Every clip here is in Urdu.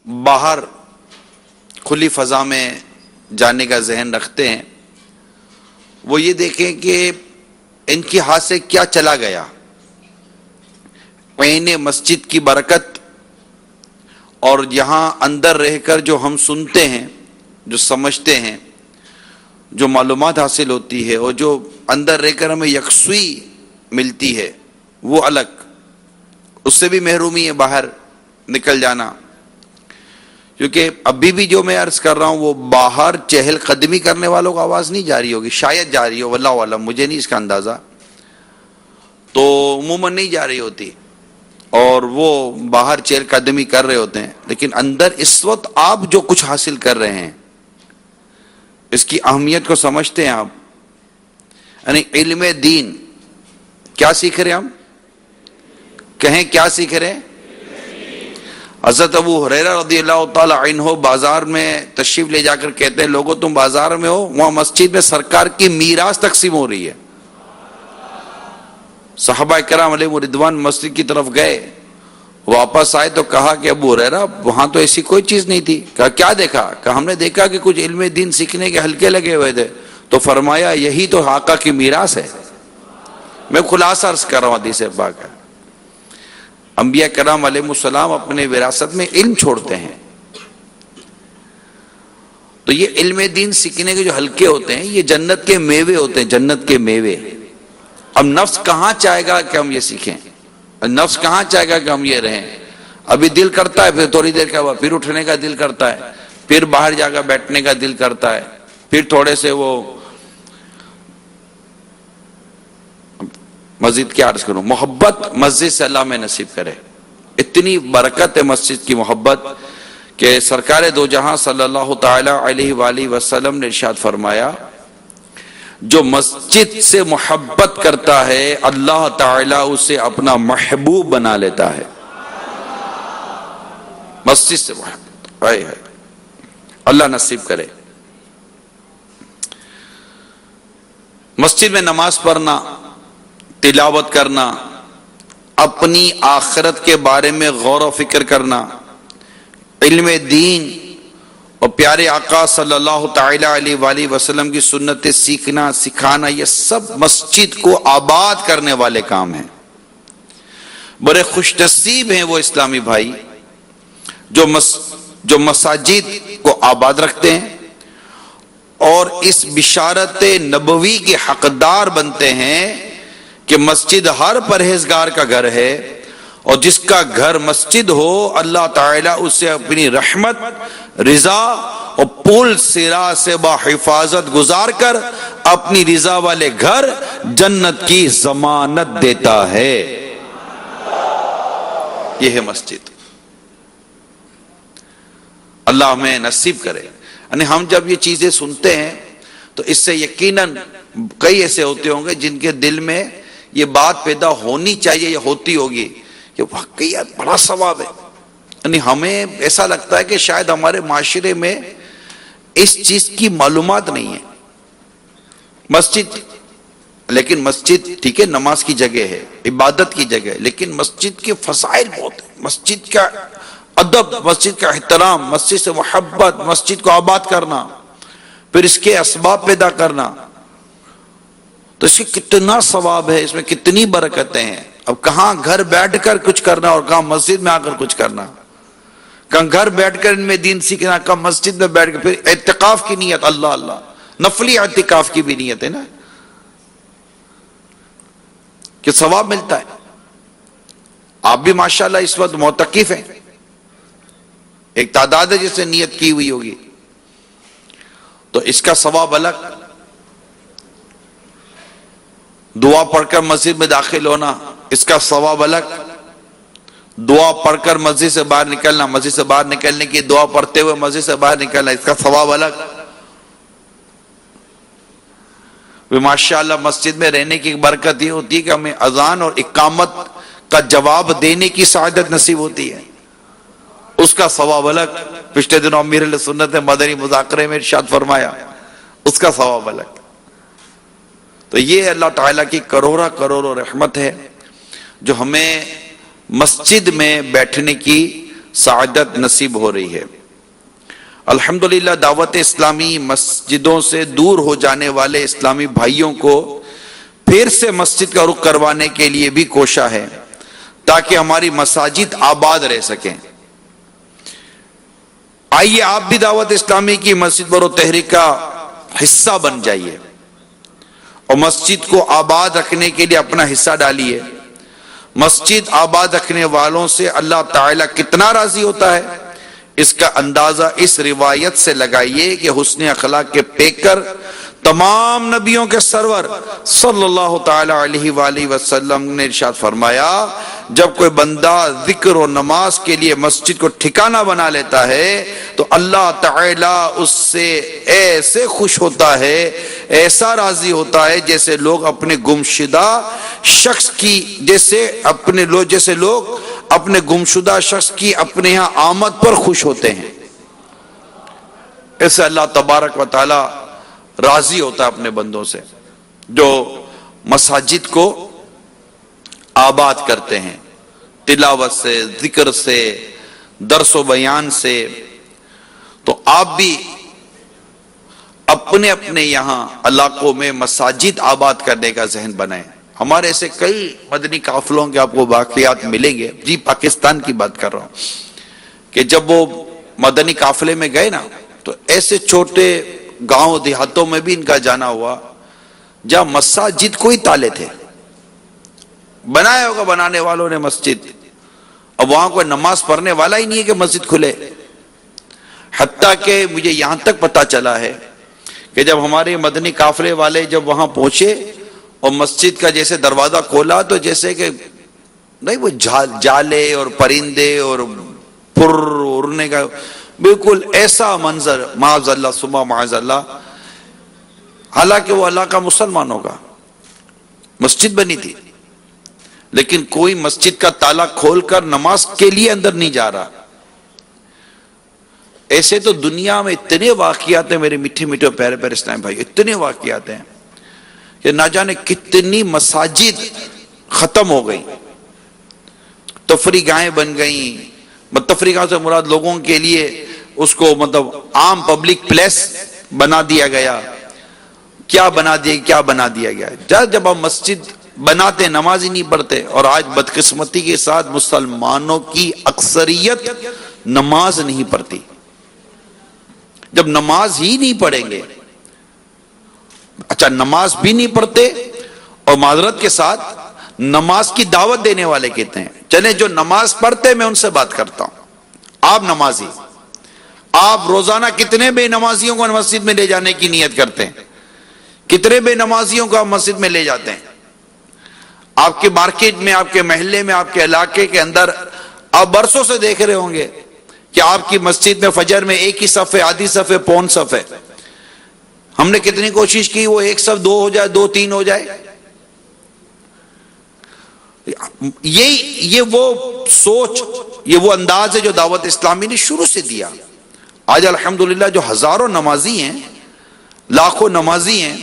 باہر کھلی فضا میں جانے کا ذہن رکھتے ہیں وہ یہ دیکھیں کہ ان کی ہاتھ سے کیا چلا گیا. عین مسجد کی برکت اور یہاں اندر رہ کر جو ہم سنتے ہیں، جو سمجھتے ہیں، جو معلومات حاصل ہوتی ہے اور جو اندر رہ کر ہمیں یکسوئی ملتی ہے وہ الگ. اس سے بھی محرومی ہے باہر نکل جانا. کیونکہ ابھی بھی جو میں عرض کر رہا ہوں وہ باہر چہل قدمی کرنے والوں کو آواز نہیں جا رہی ہوگی، شاید جا رہی ہو، واللہ عالم، مجھے نہیں اس کا اندازہ، تو عموماً نہیں جا رہی ہوتی اور وہ باہر چہل قدمی کر رہے ہوتے ہیں. لیکن اندر اس وقت آپ جو کچھ حاصل کر رہے ہیں اس کی اہمیت کو سمجھتے ہیں آپ. یعنی علم دین کیا سیکھ رہے ہیں ہم؟ کہیں کیا سیکھ رہے ہیں؟ حضرت ابو ہریرہ رضی اللہ تعالی عنہ بازار میں تشریف لے جا کر کہتے ہیں لوگوں تم بازار میں ہو، وہاں مسجد میں سرکار کی میراث تقسیم ہو رہی ہے. صحابہ کرام علیہ رضوان مسجد کی طرف گئے، واپس آئے تو کہا کہ ابو ہریرہ وہاں تو ایسی کوئی چیز نہیں تھی. کہا کیا دیکھا؟ کہا ہم نے دیکھا کہ کچھ علم دین سیکھنے کے حلقے لگے ہوئے تھے. تو فرمایا یہی تو آقا کی میراث ہے. میں خلاصہ عرض کر رہا ہوں حدیث پاک ہے. انبیاء کرام علیہ السلام اپنے وراثت میں علم چھوڑتے ہیں. تو یہ علم دین سیکھنے کے جو حلقے ہوتے ہیں یہ جنت کے میوے ہوتے ہیں، جنت کے میوے. اب نفس کہاں چاہے گا کہ ہم یہ سیکھیں؟ نفس کہاں چاہے گا کہ ہم یہ رہیں؟ ابھی دل کرتا ہے، پھر تھوڑی دیر کے بعد پھر اٹھنے کا دل کرتا ہے، پھر باہر جا کر بیٹھنے کا دل کرتا ہے، پھر تھوڑے سے وہ مزید کیا عرض کروں. محبت مسجد سے اللہ میں نصیب کرے. اتنی برکت ہے مسجد کی محبت کہ سرکار دو جہاں صلی اللہ تعالی علیہ وآلہ وسلم نے ارشاد فرمایا جو مسجد سے محبت کرتا ہے اللہ تعالیٰ اسے اپنا محبوب بنا لیتا ہے. مسجد سے محبت، ہائے ہائے، اللہ نصیب کرے. مسجد میں نماز پڑھنا، تلاوت کرنا، اپنی آخرت کے بارے میں غور و فکر کرنا، علم دین اور پیارے آقا صلی اللہ تعالی علیہ وآلہ وسلم کی سنتیں سیکھنا، سکھانا، یہ سب مسجد کو آباد کرنے والے کام ہیں. بڑے خوش نصیب ہیں وہ اسلامی بھائی جو مساجد کو آباد رکھتے ہیں اور اس بشارت نبوی کے حقدار بنتے ہیں کہ مسجد ہر پرہیزگار کا گھر ہے اور جس کا گھر مسجد ہو اللہ تعالیٰ اسے اپنی رحمت، رضا اور پول سرا سے بحفاظت گزار کر اپنی رضا والے گھر جنت کی ضمانت دیتا ہے. یہ ہے مسجد. اللہ ہمیں نصیب کرے. یعنی ہم جب یہ چیزیں سنتے ہیں تو اس سے یقیناً کئی ایسے ہوتے ہوں گے جن کے دل میں یہ بات پیدا ہونی چاہیے یا ہوتی ہوگی کہ واقعی بڑا ثواب ہے. یعنی ہمیں ایسا لگتا ہے کہ شاید ہمارے معاشرے میں اس چیز کی معلومات نہیں ہے. مسجد، لیکن مسجد ٹھیک ہے نماز کی جگہ ہے، عبادت کی جگہ ہے، لیکن مسجد کے فضائل بہت ہیں. مسجد کا ادب، مسجد کا احترام، مسجد سے محبت، مسجد کو آباد کرنا، پھر اس کے اسباب پیدا کرنا، تو اس کی کتنا ثواب ہے، اس میں کتنی برکتیں ہیں. اب کہاں گھر بیٹھ کر کچھ کرنا اور کہاں مسجد میں آ کر کچھ کرنا، کہاں گھر بیٹھ کر ان میں دین سیکھنا، کہاں مسجد میں بیٹھ کر. پھر اعتکاف کی نیت، اللہ اللہ، نفلی اعتکاف کی بھی نیت ہے نا کہ ثواب ملتا ہے. آپ بھی ماشاءاللہ اس وقت معتکف ہیں، ایک تعداد ہے جس نے نیت کی ہوئی ہوگی، تو اس کا ثواب الگ. دعا پڑھ کر مسجد میں داخل ہونا، اس کا ثواب الگ. دعا پڑھ کر مسجد سے باہر نکلنا، مسجد سے باہر نکلنے کی دعا پڑھتے ہوئے مسجد سے باہر نکلنا، اس کا ثواب الگ. ماشاءاللہ مسجد میں رہنے کی برکت یہ ہوتی ہے کہ ہمیں اذان اور اقامت کا جواب دینے کی سعادت نصیب ہوتی ہے، اس کا ثواب الگ. پچھلے دنوں امیر علیہ سنت مدنی مذاکرے میں ارشاد فرمایا، اس کا ثواب الگ. تو یہ اللہ تعالیٰ کی کروڑوں رحمت ہے جو ہمیں مسجد میں بیٹھنے کی سعادت نصیب ہو رہی ہے۔ الحمدللہ دعوت اسلامی مسجدوں سے دور ہو جانے والے اسلامی بھائیوں کو پھر سے مسجد کا رخ کروانے کے لیے بھی کوشاں ہے تاکہ ہماری مساجد آباد رہ سکیں۔ آئیے آپ بھی دعوت اسلامی کی مسجد برو تحریک کا حصہ بن جائیے اور مسجد کو آباد رکھنے کے لیے اپنا حصہ ڈالیے۔ مسجد آباد رکھنے والوں سے اللہ تعالیٰ کتنا راضی ہوتا ہے اس کا اندازہ اس روایت سے لگائیے کہ حسن اخلاق کے پیکر تمام نبیوں کے سرور صلی اللہ تعالی علیہ وآلہ وسلم نے ارشاد فرمایا، جب کوئی بندہ ذکر و نماز کے لیے مسجد کو ٹھکانہ بنا لیتا ہے تو اللہ تعالیٰ اس سے ایسے خوش ہوتا ہے، ایسا راضی ہوتا ہے جیسے لوگ اپنے گمشدہ شخص کی جیسے لوگ اپنے گمشدہ شخص کی اپنے ہاں آمد پر خوش ہوتے ہیں۔ ایسے اللہ تبارک و تعالی راضی ہوتا ہے اپنے بندوں سے جو مساجد کو آباد کرتے ہیں، تلاوت سے، ذکر سے، درس و بیان سے۔ تو آپ بھی اپنے اپنے یہاں علاقوں میں مساجد آباد کرنے کا ذہن بنائیں۔ ہمارے ایسے کئی مدنی قافلوں کے آپ کو واقعات ملیں گے، جی پاکستان کی بات کر رہا ہوں، کہ جب وہ مدنی قافلے میں گئے نا تو ایسے چھوٹے گاؤں دیہاتوں میں بھی ان کا جانا ہوا جہاں مساجد کو ہی تالے تھے، بنایا ہوگا بنانے والوں نے مسجد، اب وہاں کوئی نماز پڑھنے والا ہی نہیں ہے کہ مسجد کھلے۔ حتیٰ کہ مجھے یہاں تک پتا چلا ہے کہ جب ہمارے مدنی قافلے والے جب وہاں پہنچے اور مسجد کا جیسے دروازہ کھولا تو جیسے کہ نہیں وہ جالے اور پرندے اور پر اڑنے کا بالکل ایسا منظر، معاذ اللہ ثم معاذ اللہ، حالانکہ وہ اللہ کا مسلمان ہوگا، مسجد بنی تھی، لیکن کوئی مسجد کا تالا کھول کر نماز کے لیے اندر نہیں جا رہا۔ ایسے تو دنیا میں اتنے واقعات ہیں میرے میٹھے میٹھے پیارے پیارے اسلام بھائی، اتنے واقعات ہیں کہ نہ جانے کتنی مساجد ختم ہو گئی، تفریح گاہیں بن گئیں۔ تفریح گاہ سے مراد لوگوں کے لیے اس کو عام پبلک پلیس بنا دیا گیا، کیا بنا دیا گیا۔ جب ہم مسجد بناتے نماز ہی نہیں پڑھتے، اور آج بدقسمتی کے ساتھ مسلمانوں کی اکثریت نماز نہیں پڑھتی۔ جب نماز ہی نہیں پڑھیں گے، اچھا نماز بھی نہیں پڑھتے اور معذرت کے ساتھ نماز کی دعوت دینے والے کہتے ہیں، چلیں جو نماز پڑھتے میں ان سے بات کرتا ہوں، آپ نمازی، آپ روزانہ کتنے بے نمازیوں کو مسجد میں لے جانے کی نیت کرتے ہیں؟ کتنے بے نمازیوں کو آپ مسجد میں لے جاتے ہیں؟ آپ کے مارکیٹ میں، آپ کے محلے میں، آپ کے علاقے کے اندر آپ برسوں سے دیکھ رہے ہوں گے کہ آپ کی مسجد میں فجر میں ایک ہی صف ہے، آدھی صف ہے، پون صف ہے۔ ہم نے کتنی کوشش کی وہ ایک صف 2 ہو جائے، 2 3 ہو جائے۔ یہ وہ سوچ، یہ وہ انداز ہے جو دعوت اسلامی نے شروع سے دیا۔ آج الحمدللہ جو ہزاروں نمازی ہیں، لاکھوں نمازی ہیں،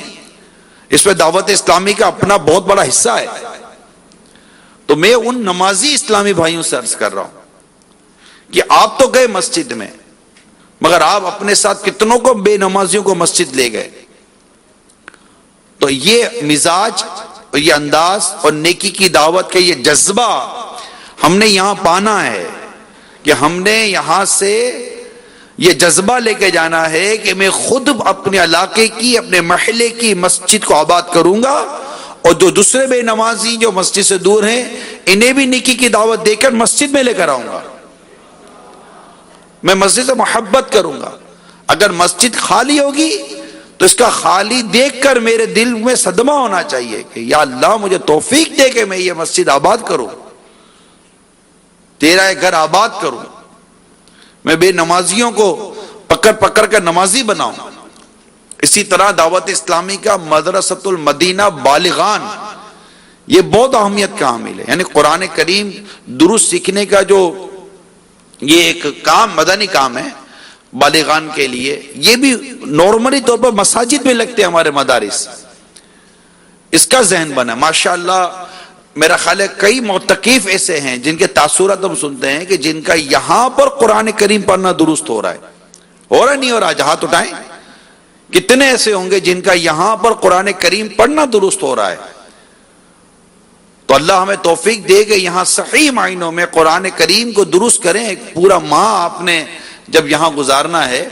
اس میں دعوت اسلامی کا اپنا بہت بڑا حصہ ہے۔ تو میں ان نمازی اسلامی بھائیوں سے عرض کر رہا ہوں کہ آپ تو گئے مسجد میں، مگر آپ اپنے ساتھ کتنوں کو بے نمازیوں کو مسجد لے گئے؟ تو یہ مزاج اور یہ انداز اور نیکی کی دعوت کا یہ جذبہ ہم نے یہاں پانا ہے کہ ہم نے یہاں سے یہ جذبہ لے کے جانا ہے کہ میں خود اپنے علاقے کی، اپنے محلے کی مسجد کو آباد کروں گا، اور جو دوسرے بے نمازی جو مسجد سے دور ہیں انہیں بھی نیکی کی دعوت دے کر مسجد میں لے کر آؤں گا۔ میں مسجد سے محبت کروں گا۔ اگر مسجد خالی ہوگی تو اس کا خالی دیکھ کر میرے دل میں صدمہ ہونا چاہیے کہ یا اللہ مجھے توفیق دے کہ میں یہ مسجد آباد کروں، تیرا یہ گھر آباد کروں، میں بے نمازیوں کو پکڑ پکڑ کر نمازی بناؤں۔ اسی طرح دعوت اسلامی کا مدرسۃ المدینہ بالغان یہ بہت اہمیت کا حامل ہے، یعنی قرآن کریم درست سیکھنے کا جو یہ ایک کام، مدنی کام ہے بالغان کے لیے، یہ بھی نارملی طور پر مساجد میں لگتے ہیں ہمارے مدارس۔ اس کا ذہن بنا، ماشاءاللہ میرا خیال ہے کئی معتکف ایسے ہیں جن کے تاثرات ہم سنتے ہیں کہ جن کا یہاں پر قرآن کریم پڑھنا درست ہو رہا ہے نہیں ہو رہا؟ ہاتھ اٹھائیں، کتنے ایسے ہوں گے جن کا یہاں پر قرآن کریم پڑھنا درست ہو رہا ہے؟ تو اللہ ہمیں توفیق دے کہ یہاں صحیح معنوں میں قرآن کریم کو درست کریں. ایک پورا ماہ آپ نے جب یہاں گزارنا ہے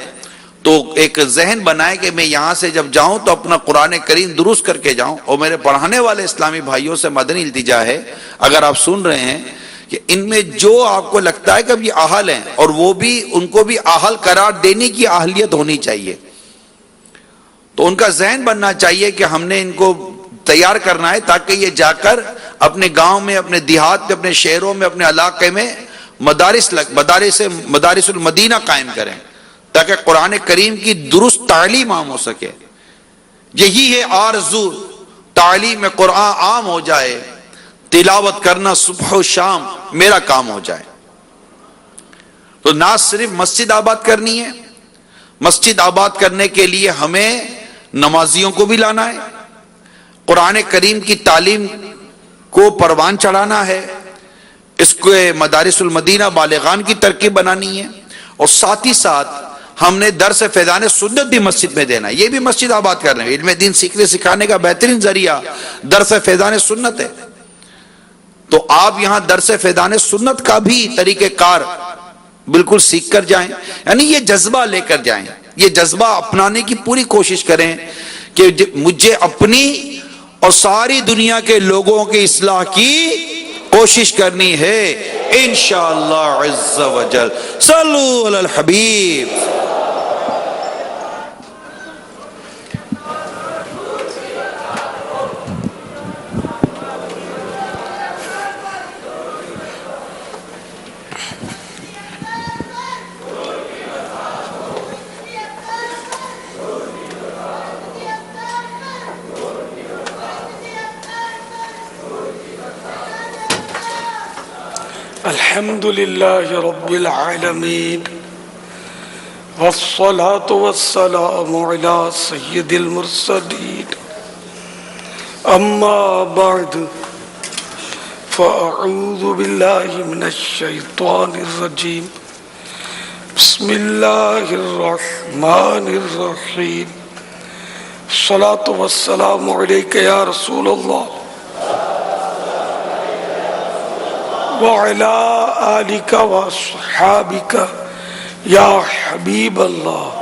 تو ایک ذہن بنائے کہ میں یہاں سے جب جاؤں تو اپنا قرآن کریم درست کر کے جاؤں. اور میرے پڑھانے والے اسلامی بھائیوں سے مدنی التجا ہے، اگر آپ سن رہے ہیں کہ ان میں جو آپ کو لگتا ہے کہ اب یہ اہل ہیں، اور وہ بھی ان کو بھی اہل قرار دینے کی اہلیت ہونی چاہیے، تو ان کا ذہن بننا چاہیے کہ ہم نے ان کو تیار کرنا ہے تاکہ یہ جا کر اپنے گاؤں میں، اپنے دیہات میں، اپنے شہروں میں، اپنے علاقے میں مدارس المدینہ قائم کریں تاکہ قرآن کریم کی درست تعلیم عام ہو سکے. یہی ہے آرزو، تعلیم قرآن عام ہو جائے، تلاوت کرنا صبح و شام میرا کام ہو جائے. تو نہ صرف مسجد آباد کرنی ہے، مسجد آباد کرنے کے لیے ہمیں نمازیوں کو بھی لانا ہے، قرآن کریم کی تعلیم کو پروان چڑھانا ہے، اس کو مدارس المدینہ بالغان کی ترکیب بنانی ہے، اور ساتھ ہی ساتھ ہم نے درس فیضان سنت بھی مسجد میں دینا ہے. یہ بھی مسجد آباد کر رہے ہیں. علم دین سیکھنے سکھانے کا بہترین ذریعہ درس فیضان سنت ہے. تو آپ یہاں درس فیضان سنت کا بھی طریقہ کار بالکل سیکھ کر جائیں، یعنی یہ جذبہ لے کر جائیں، یہ جذبہ اپنانے کی پوری کوشش کریں کہ مجھے اپنی اور ساری دنیا کے لوگوں کی اصلاح کی کوشش کرنی ہے انشاءاللہ عز و جل. صلو علی الحبیب. الحمد لله رب العالمين والصلاة والسلام على سيد المرسلين أما بعد فأعوذ بالله من الشيطان الرجيم بسم الله الرحمن الرحيم الصلاة والسلام عليك يا رسول الله وعلى آلك وصحابك يا حبيب الله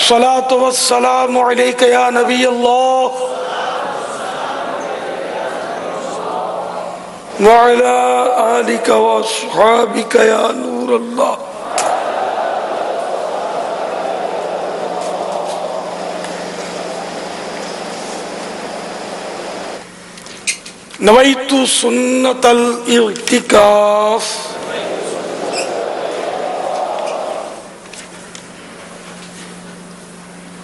صلاة والسلام عليك يا نبي الله وعلى آلك وصحابك يا نور الله. نویت سنت الاعتکاف.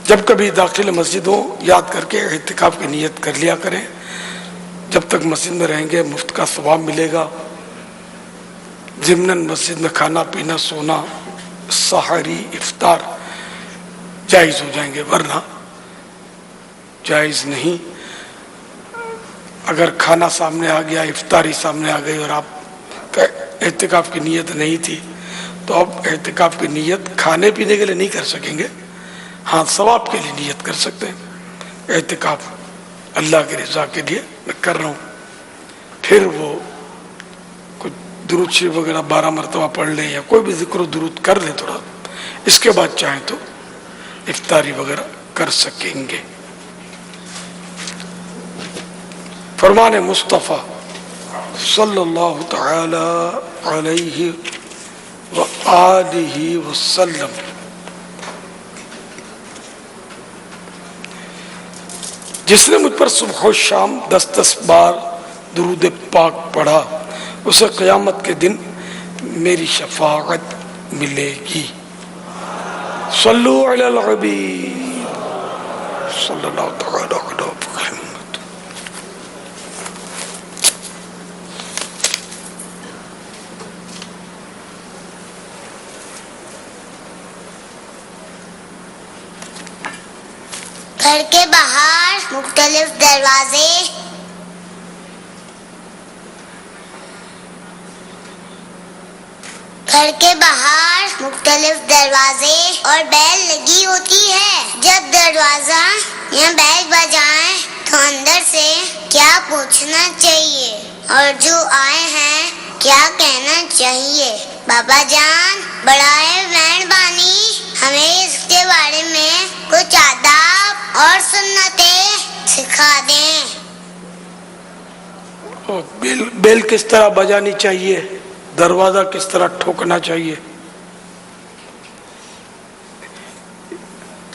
جب کبھی داخل مسجد ہو یاد کر کے اعتکاف کی نیت کر لیا کریں. جب تک مسجد میں رہیں گے مفت کا ثواب ملے گا. ضمناً مسجد میں کھانا پینا سونا سحری افطار جائز ہو جائیں گے، ورنہ جائز نہیں. اگر کھانا سامنے آ گیا، افطاری سامنے آ گئی اور آپ کا اعتکاف کی نیت نہیں تھی تو اب اعتکاف کی نیت کھانے پینے کے لیے نہیں کر سکیں گے. ہاں ثواب کے لیے نیت کر سکتے ہیں. اعتکاف اللہ کی رضا کے لیے میں کر رہا ہوں. پھر وہ کچھ درود شریف وغیرہ 12 مرتبہ پڑھ لیں یا کوئی بھی ذکر و درود کر لیں تھوڑا، اس کے بعد چاہیں تو افطاری وغیرہ کر سکیں گے. فرمان مصطفیٰ صلی اللہ تعالی علیہ وآلہ وسلم: جس نے مجھ پر صبح و شام 10 بار درود پاک پڑھا اسے قیامت کے دن میری شفاعت ملے گی. صلو علی الحبیب صلی اللہ تعالی علیہ وسلم. گھر کے باہر مختلف دروازے گھر کے باہر مختلف دروازے اور بیل لگی ہوتی ہے. جب دروازہ یا بیل بجائیں تو اندر سے کیا پوچھنا چاہیے اور جو آئے ہیں کیا کہنا چاہیے؟ بابا جان بڑائے مہربانی ہمیں اس کے بارے میں کچھ آداب اور سنتیں سکھا دیں. بیل کس طرح بجانی چاہیے، دروازہ کس طرح ٹھوکنا چاہیے.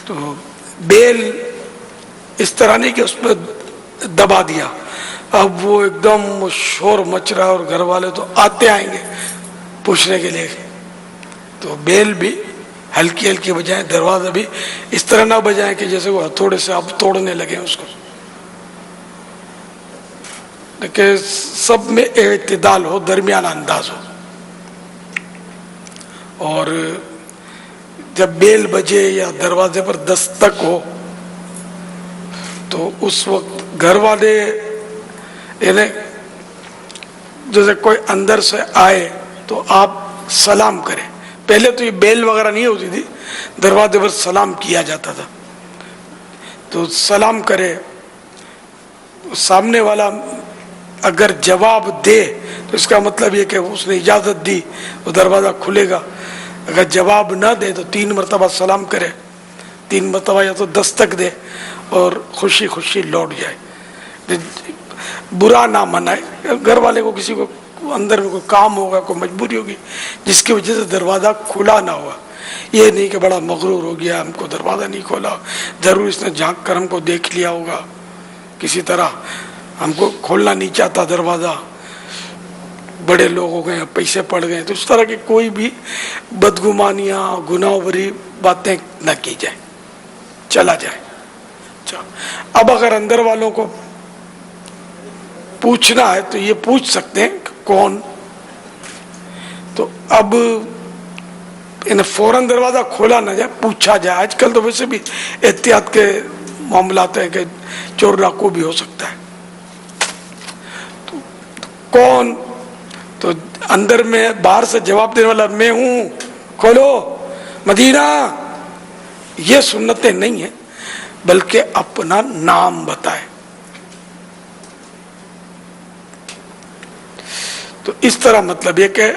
تو بیل اس طرح نہیں کہ اس پہ دبا دیا، اب وہ ایک دم شور مچ رہا اور گھر والے تو آتے آئیں گے پوچھنے کے لیے. تو بیل بھی ہلکی ہلکی بجائیں، دروازہ بھی اس طرح نہ بجائیں کہ جیسے وہ ہتھوڑے سے آپ توڑنے لگے اس کو. کہ سب میں اعتدال ہو، درمیانہ انداز ہو. اور جب بیل بجے یا دروازے پر دستک ہو تو اس وقت گھر والے یعنی جیسے کوئی اندر سے آئے تو آپ سلام کریں. پہلے تو یہ بیل وغیرہ نہیں ہوتی تھی، دروازے پر سلام کیا جاتا تھا. تو سلام کرے، سامنے والا اگر جواب دے تو اس کا مطلب یہ کہ اس نے اجازت دی وہ دروازہ کھلے گا. اگر جواب نہ دے تو 3 مرتبہ سلام کرے، 3 مرتبہ یا تو دستک دے اور خوشی خوشی لوٹ جائے. برا نہ منائے. گھر والے کو کسی کو اندر میں کوئی کام ہوگا، کوئی مجبوری ہوگی جس کی وجہ سے دروازہ کھلا نہ ہوا. یہ نہیں کہ بڑا مغرور ہو گیا ہم کو دروازہ نہیں کھولا، ضرور اس نے جھانک کر ہم کو دیکھ لیا ہوگا، کسی طرح ہم کو کھولنا نہیں چاہتا دروازہ، بڑے لوگ ہو گئے، پیسے پڑ گئے. تو اس طرح کی کوئی بھی بدگمانیاں گناہ بری باتیں نہ کی جائیں، چلا جائے. اب اگر اندر والوں کو پوچھنا ہے تو یہ پوچھ سکتے ہیں کہ کون. تو اب فوراً دروازہ کھولا نہ جائے، پوچھا جائے. آج کل تو ویسے بھی احتیاط کے معاملات ہیں کہ چور ڈاکو بھی ہو سکتا ہے. تو کون؟ تو اندر میں باہر سے جواب دینے والا میں ہوں، کھولو مدینہ. یہ سنتیں نہیں ہیں، بلکہ اپنا نام بتائے. تو اس طرح مطلب یہ کہ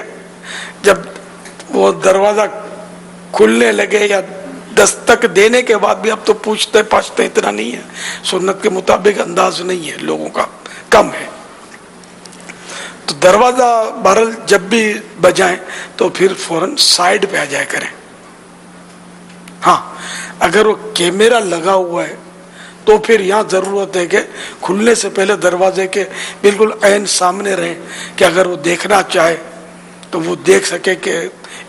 جب وہ دروازہ کھلنے لگے یا دستک دینے کے بعد بھی اب تو پوچھتے پاچھتے اتنا نہیں ہے، سنت کے مطابق انداز نہیں ہے لوگوں کا، کم ہے. تو دروازہ بہرحال جب بھی بجائیں تو پھر فوراً سائڈ پہ آ جائے کریں. ہاں اگر وہ کیمرہ لگا ہوا ہے تو پھر یہاں ضرورت ہے کہ کھلنے سے پہلے دروازے کے بالکل عین سامنے رہیں کہ اگر وہ دیکھنا چاہے تو وہ دیکھ سکے کہ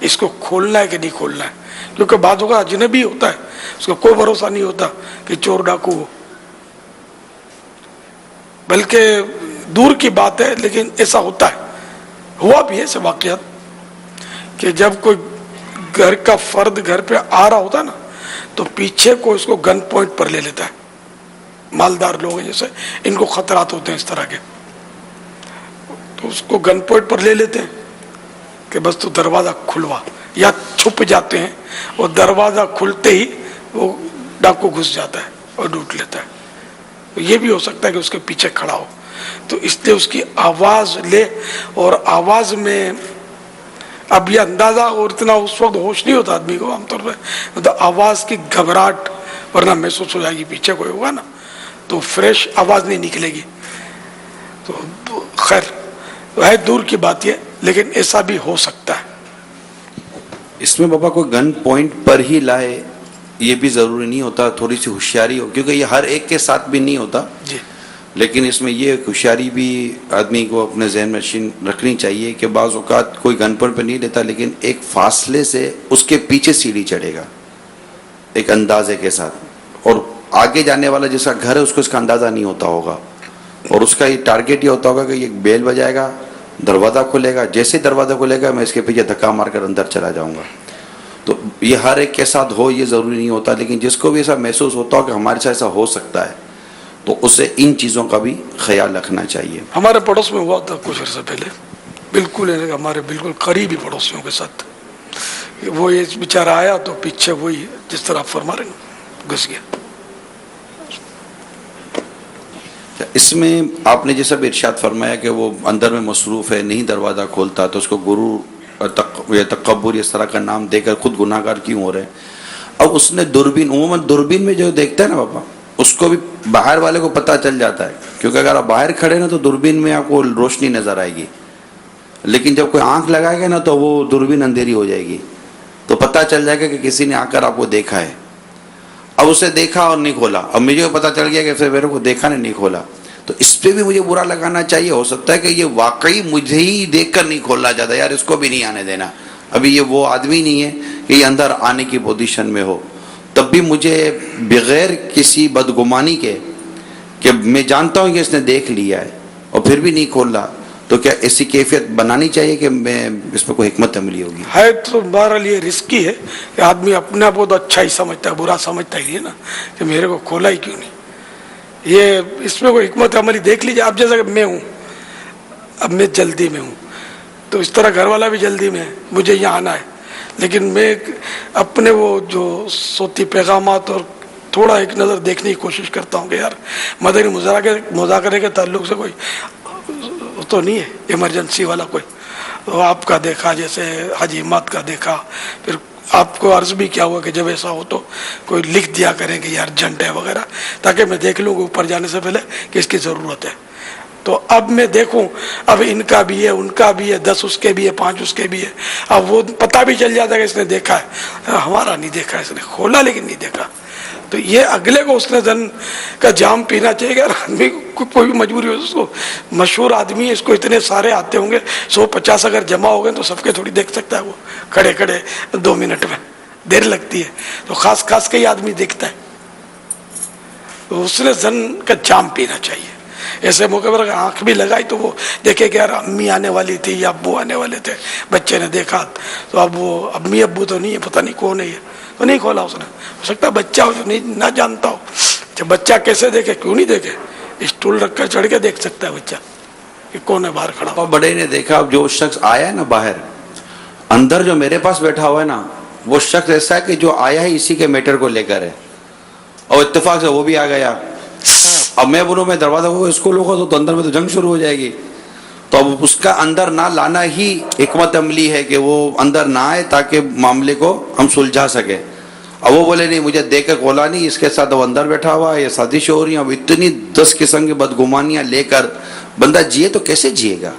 اس کو کھولنا ہے کہ نہیں کھولنا ہے. کیونکہ بعض اوقات اجنبی ہوتا ہے، اس کو کوئی بھروسہ نہیں ہوتا کہ چور ڈاکو ہو. بلکہ دور کی بات ہے لیکن ایسا ہوتا ہے، ہوا بھی ہے ایسے واقعات کہ جب کوئی گھر کا فرد گھر پہ آ رہا ہوتا نا تو پیچھے کو اس کو گن پوائنٹ پر لے لیتا ہے. مالدار لوگ ہیں جیسے، ان کو خطرات ہوتے ہیں اس طرح کے، تو اس کو گن پوائنٹ پر لے لیتے ہیں کہ بس تو دروازہ کھلوا، یا چھپ جاتے ہیں اور دروازہ کھلتے ہی وہ ڈاکو گھس جاتا ہے اور لوٹ لیتا ہے. یہ بھی ہو سکتا ہے کہ اس کے پیچھے کھڑا ہو. تو اس لیے اس کی آواز لے، اور آواز میں اب یہ اندازہ اور اتنا اس وقت ہوش نہیں ہوتا آدمی کو عام طور پہ، مطلب آواز کی گھبراہٹ ورنہ محسوس ہو جائے گی، پیچھے کوئی ہوگا نا تو فریش آواز نہیں نکلے گی. تو خیر ہے دور کی بات یہ، لیکن ایسا بھی ہو سکتا ہے. اس میں بابا کوئی گن پوائنٹ پر ہی لائے یہ بھی ضروری نہیں ہوتا، تھوڑی سی ہوشیاری ہو، کیونکہ یہ ہر ایک کے ساتھ بھی نہیں ہوتا جی. لیکن اس میں یہ ہوشیاری بھی آدمی کو اپنے ذہن میں رکھنی چاہیے کہ بعض اوقات کوئی گن پوائنٹ پہ نہیں لیتا لیکن ایک فاصلے سے اس کے پیچھے سیڑھی چڑھے گا ایک اندازے کے ساتھ، اور آگے جانے والا جس کا گھر ہے اس کو اس کا اندازہ نہیں ہوتا ہوگا، اور اس کا یہ ٹارگیٹ یہ ہوتا ہوگا کہ یہ بیل بجائے گا، دروازہ کھلے گا، جیسے دروازہ کھلے گا میں اس کے پیچھے دھکا مار کر اندر چلا جاؤں گا. تو یہ ہر ایک کے ساتھ ہو یہ ضروری نہیں ہوتا، لیکن جس کو بھی ایسا محسوس ہوتا ہو کہ ہمارے ساتھ ایسا ہو سکتا ہے تو اسے ان چیزوں کا بھی خیال رکھنا چاہیے. ہمارے پڑوس میں ہوا تھا کچھ عرصہ پہلے، بالکل ہمارے بالکل قریبی پڑوسیوں کے ساتھ. وہ یہ بیچارہ آیا تو پیچھے وہی جس طرح آپ فرما رہے ہیں گھس گیا. اس میں آپ نے جیسا بھی ارشاد فرمایا کہ وہ اندر میں مصروف ہے، نہیں دروازہ کھولتا، تو اس کو گرو یا تکبر اس طرح کا نام دے کر خود گناہ گار کیوں ہو رہے ہیں. اب اس نے دوربین، عموماً دوربین میں جو دیکھتا ہے نا پاپا، اس کو بھی باہر والے کو پتہ چل جاتا ہے، کیونکہ اگر آپ باہر کھڑے نا تو دوربین میں آپ کو روشنی نظر آئے گی، لیکن جب کوئی آنکھ لگائے گا نا تو وہ دوربین اندھیری ہو جائے گی، تو پتہ چل جائے گا کہ کسی نے آ کر آپ کو دیکھا ہے. اب اسے دیکھا اور نہیں کھولا. اب مجھے پتہ چل گیا کہ پھر میرے کو دیکھا نہیں کھولا، تو اس پہ بھی مجھے برا لگانا چاہیے. ہو سکتا ہے کہ یہ واقعی مجھے ہی دیکھ کر نہیں کھولنا چاہتا، یار اس کو بھی نہیں آنے دینا، ابھی یہ وہ آدمی نہیں ہے کہ یہ اندر آنے کی پوزیشن میں ہو. تب بھی مجھے بغیر کسی بدگمانی کے کہ میں جانتا ہوں کہ اس نے دیکھ لیا ہے اور پھر بھی نہیں کھول رہا، تو کیا ایسی کیفیت بنانی چاہیے کہ میں اس پہ کوئی حکمت عملی ہوگی؟ ہے تو بہرحال یہ رسکی ہے کہ آدمی اپنا بہت اچھا ہی سمجھتا ہے، برا سمجھتا ہی ہے نا کہ میرے کو کھولا ہی کیوں نہیں. یہ اس میں کوئی حکمت عملی دیکھ لیجیے. اب جیسا کہ میں ہوں، اب میں جلدی میں ہوں، تو اس طرح گھر والا بھی جلدی میں ہے، مجھے یہاں آنا ہے، لیکن میں اپنے وہ جو صوتی پیغامات اور تھوڑا ایک نظر دیکھنے کی کوشش کرتا ہوں کہ یار مدنی مذاکرے کے تعلق سے کوئی تو نہیں ہے ایمرجنسی والا کوئی. تو آپ کا دیکھا، جیسے حاجی اماد کا دیکھا، پھر آپ کو عرض بھی کیا ہوا کہ جب ایسا ہو تو کوئی لکھ دیا کریں کہ یہ ارجنٹ ہے وغیرہ، تاکہ میں دیکھ لوں کہ اوپر جانے سے پہلے کہ اس کی ضرورت ہے. تو اب میں دیکھوں، اب ان کا بھی ہے، ان کا بھی ہے، 10 اس کے بھی ہے، 5 اس کے بھی ہے. اب وہ پتہ بھی چل جاتا ہے کہ اس نے دیکھا ہے، ہمارا نہیں دیکھا، اس نے کھولا لیکن نہیں دیکھا. تو یہ اگلے کو اس نے زن کا جام پینا چاہیے کہ آدمی کو کوئی بھی مجبوری ہو. اس کو مشہور آدمی ہے، اس کو اتنے سارے آتے ہوں گے، 150 اگر جمع ہو گئے تو سب کے تھوڑی دیکھ سکتا ہے وہ کھڑے کھڑے 2 منٹ میں، دیر لگتی ہے. تو خاص خاص کے ہی آدمی دیکھتا ہے. تو اس نے زن کا جام پینا چاہیے. ایسے موقع پر اگر آنکھ بھی لگائی تو وہ دیکھے کہ یار امی آنے والی تھی یا ابو آنے والے تھے، بچے نے دیکھا تو اب وہ امی ابو تو نہیں ہے، پتہ نہیں کون ہے، تو نہیں کھولا اس نے. ہو سکتا ہے بچہ ہو جو نہیں نہ جانتا ہو. جب بچہ کیسے دیکھے، کیوں نہیں دیکھے، اسٹول رکھ کر چڑھ کے دیکھ سکتا ہے بچہ کہ کون ہے باہر کھڑا. بڑے نے دیکھا. اب جو شخص آیا ہے نا باہر، اندر جو میرے پاس بیٹھا ہوا ہے نا، وہ شخص ایسا ہے کہ جو آیا ہے اسی کے میٹر کو لے کر ہے، اور اتفاق سے وہ بھی آ گیا. اب میں بولوں میں دروازہ کو اس کو لوگا تو اندر میں تو جنگ شروع ہو جائے گی. تو اب اس کا اندر نہ لانا ہی حکمت عملی ہے کہ وہ اندر نہ آئے تاکہ معاملے کو ہم سلجھا سکیں. اب وہ بولے نہیں مجھے دیکھ کے کھولا نہیں، اس کے ساتھ وہ اندر بیٹھا ہوا ہے، یہ سازش ہو رہی ہیں. اب اتنی 10 قسم کی بدگمانیاں لے کر بندہ جیے تو کیسے جیے گا؟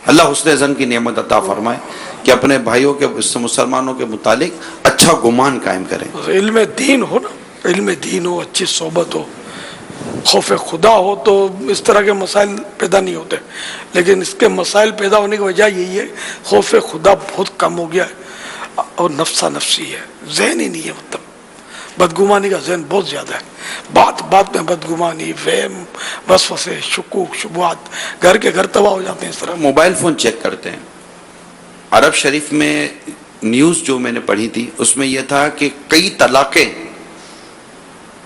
اللہ حسن ظن کی نعمت عطا فرمائے کہ اپنے بھائیوں کے مسلمانوں کے متعلق اچھا گمان قائم کریں. علم دین ہو نا، علم دین ہو، اچھی صحبت ہو، خوف خدا ہو، تو اس طرح کے مسائل پیدا نہیں ہوتے. لیکن اس کے مسائل پیدا ہونے کی وجہ یہی ہے خوف خدا بہت کم ہو گیا ہے اور نفسا نفسی ہے، ذہن ہی نہیں ہے. مطلب بدگمانی کا ذہن بہت زیادہ ہے. بات بات میں بدگمانی، وہم، وسوسے، شکوک، شبہات، گھر کے گھر تباہ ہو جاتے ہیں. اس طرح موبائل فون چیک کرتے ہیں. عرب شریف میں نیوز جو میں نے پڑھی تھی اس میں یہ تھا کہ کئی طلاقیں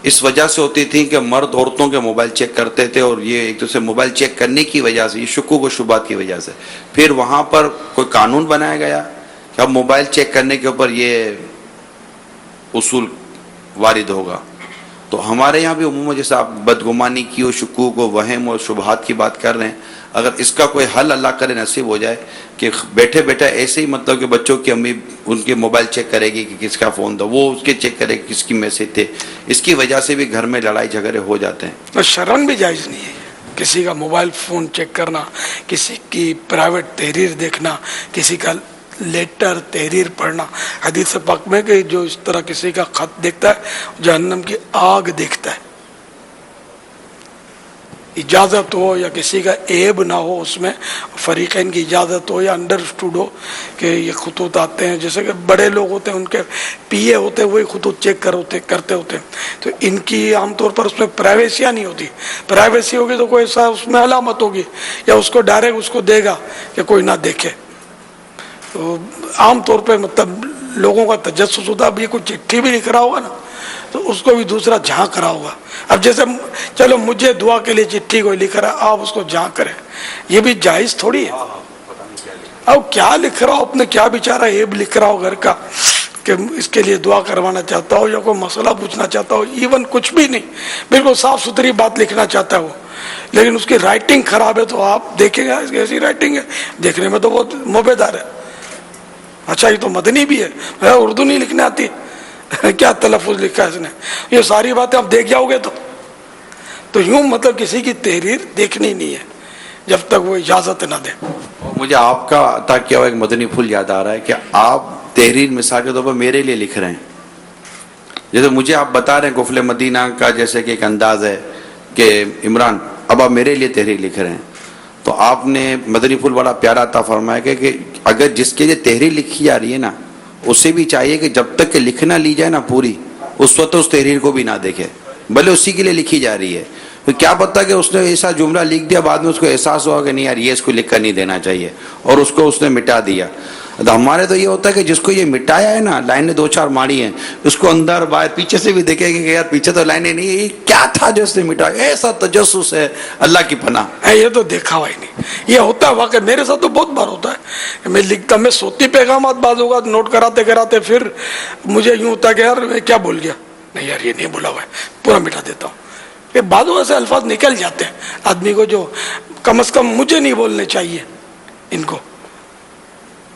اس وجہ سے ہوتی تھیں کہ مرد عورتوں کے موبائل چیک کرتے تھے، اور یہ ایک دوسرے موبائل چیک کرنے کی وجہ سے، یہ شکوک و شبہات کی وجہ سے پھر وہاں پر کوئی قانون بنایا گیا کہ اب موبائل چیک کرنے کے اوپر یہ اصول وارد ہوگا. تو ہمارے یہاں بھی عموماً جیسے آپ بدگمانی کی اور شکوک و وہم اور شبہات کی بات کر رہے ہیں، اگر اس کا کوئی حل اللہ کرے نصیب ہو جائے کہ بیٹھے بیٹھے ایسے ہی مطلب کہ بچوں کی امی ان کے موبائل چیک کرے گی کہ کس کا فون تھا، وہ اس کے چیک کرے گی کس کی میسج تھے، اس کی وجہ سے بھی گھر میں لڑائی جھگڑے ہو جاتے ہیں. شرعاً بھی جائز نہیں ہے کسی کا موبائل فون چیک کرنا، کسی کی پرائیویٹ تحریر دیکھنا، کسی کا لیٹر تحریر پڑھنا. حدیث پاک میں کہ جو اس طرح کسی کا خط دیکھتا ہے جہنم کی آگ دیکھتا ہے. اجازت ہو یا کسی کا عیب نہ ہو، اس میں فریقین کی اجازت ہو یا انڈرسٹوڈ ہو کہ یہ خطوط آتے ہیں، جیسے کہ بڑے لوگ ہوتے ہیں ان کے پی اے ہوتے ہیں وہی خطوط چیک کرتے ہوتے ہیں، تو ان کی عام طور پر اس میں پرائیویسیاں نہیں ہوتی. پرائیویسی ہوگی تو کوئی ایسا اس میں علامت ہوگی یا اس کو ڈائریکٹ اس کو دے گا کہ کوئی نہ دیکھے. تو عام طور پہ مطلب لوگوں کا تجسس ہوتا. اب یہ کوئی چٹھی بھی لکھ رہا ہوگا نا تو اس کو بھی دوسرا جھانک رہا ہوگا. اب جیسے چلو مجھے دعا کے لیے چٹھی کوئی لکھ رہا ہے, آپ اس کو جھانک کریں, یہ بھی جائز تھوڑی ہے. اب کیا لکھ رہا ہو, اپنے کیا بیچارہ ایب لکھ رہا ہو گھر کا کہ اس کے لیے دعا کروانا چاہتا ہو یا کوئی مسئلہ پوچھنا چاہتا ہو, ایون کچھ بھی نہیں, بالکل صاف ستھری بات لکھنا چاہتا ہے وہ, لیکن اس کی رائٹنگ خراب ہے تو آپ دیکھیں گے اس کی ایسی رائٹنگ ہے, دیکھنے میں تو بہت موبیدار ہے. اچھا یہ تو مدنی بھی ہے, اردو نہیں لکھنے آتی, کیا تلفظ لکھا ہے اس نے, یہ ساری باتیں آپ دیکھ جاؤ گے تو یوں مطلب کسی کی تحریر دیکھنی نہیں ہے جب تک وہ اجازت نہ دے. مجھے آپ کا عطا کیا ہوا ایک مدنی پھول یاد آ رہا ہے کہ آپ تحریر مثال کے طور پر میرے لیے لکھ رہے ہیں. جیسے مجھے آپ بتا رہے ہیں قفل مدینہ کا جیسے کہ ایک انداز ہے کہ عمران اب آپ میرے لیے تحریر لکھ رہے ہیں, تو آپ نے مدنی پھول بڑا پیارا عطا فرمایا کہ اگر جس کے لیے تحریر لکھی جا رہی ہے نا, اسے بھی چاہیے کہ جب تک کہ لکھنا لی جائے نا پوری, اس وقت اس تحریر کو بھی نہ دیکھے, بھلے اسی کے لیے لکھی جا رہی ہے. تو کیا پتہ کہ اس نے ایسا جملہ لکھ دیا, بعد میں اس کو احساس ہوا کہ نہیں یار یہ اس کو لکھ کر نہیں دینا چاہیے, اور اس کو اس نے مٹا دیا. تو ہمارے تو یہ ہوتا ہے کہ جس کو یہ مٹایا ہے نا, لائنیں 2-4 ماڑی ہیں, اس کو اندر باہر پیچھے سے بھی دیکھے گا کہ یار پیچھے تو لائنیں نہیں, یہ کیا تھا جو اس نے مٹایا, ایسا تجسس ہے, اللہ کی پناہ. یہ تو دیکھا ہوا ہی نہیں, یہ ہوتا ہے واقعی میرے ساتھ تو بہت بار ہوتا ہے. میں لکھتا, میں سوتی پیغامات بعض ہوگا نوٹ کراتے کراتے پھر مجھے یوں ہوتا ہے کہ یار میں کیا بول گیا, نہیں یار یہ نہیں بولا ہوا ہے, پورا مٹا دیتا ہوں. کہ بعض ایسے الفاظ نکل جاتے ہیں آدمی کو جو کم از کم مجھے نہیں بولنے چاہیے, ان کو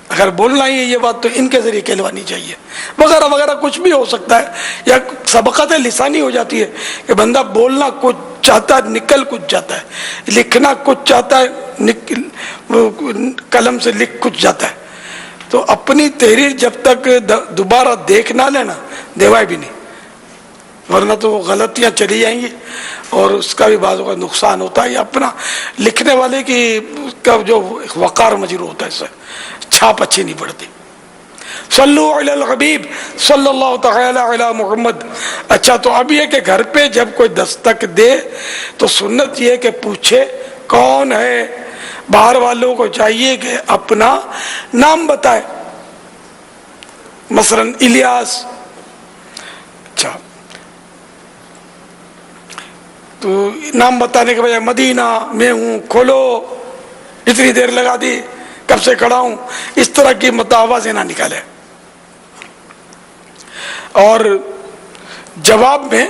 اگر بولنا ہی ہے یہ بات تو ان کے ذریعے کہلوانی چاہیے, وغیرہ وغیرہ کچھ بھی ہو سکتا ہے. یا سبقت لسانی ہو جاتی ہے کہ بندہ بولنا کچھ چاہتا ہے نکل کچھ جاتا ہے, لکھنا کچھ چاہتا ہے قلم سے لکھ کچھ جاتا ہے. تو اپنی تحریر جب تک دوبارہ دیکھ نہ لینا دیوائے بھی نہیں, ورنہ تو غلطیاں چلی جائیں گی اور اس کا بھی بعض کا نقصان ہوتا ہے. یا اپنا لکھنے والے کی کا جو وقار مجروح ہوتا ہے, اس سے چھاپ اچھی نہیں پڑتی. صلو علی الحبیب صلی اللہ تعالی علی محمد. اچھا تو اب یہ کہ گھر پہ جب کوئی دستک دے تو سنت یہ کہ پوچھے کون ہے. باہر والوں کو چاہیے کہ اپنا نام بتائے, مثلا الیاس. اچھا تو نام بتانے کے بجائے مدینہ میں ہوں, کھولو, اتنی دیر لگا دی, کب سے کھڑا ہوں, اس طرح کی آوازیں نہ نکالے. اور جواب میں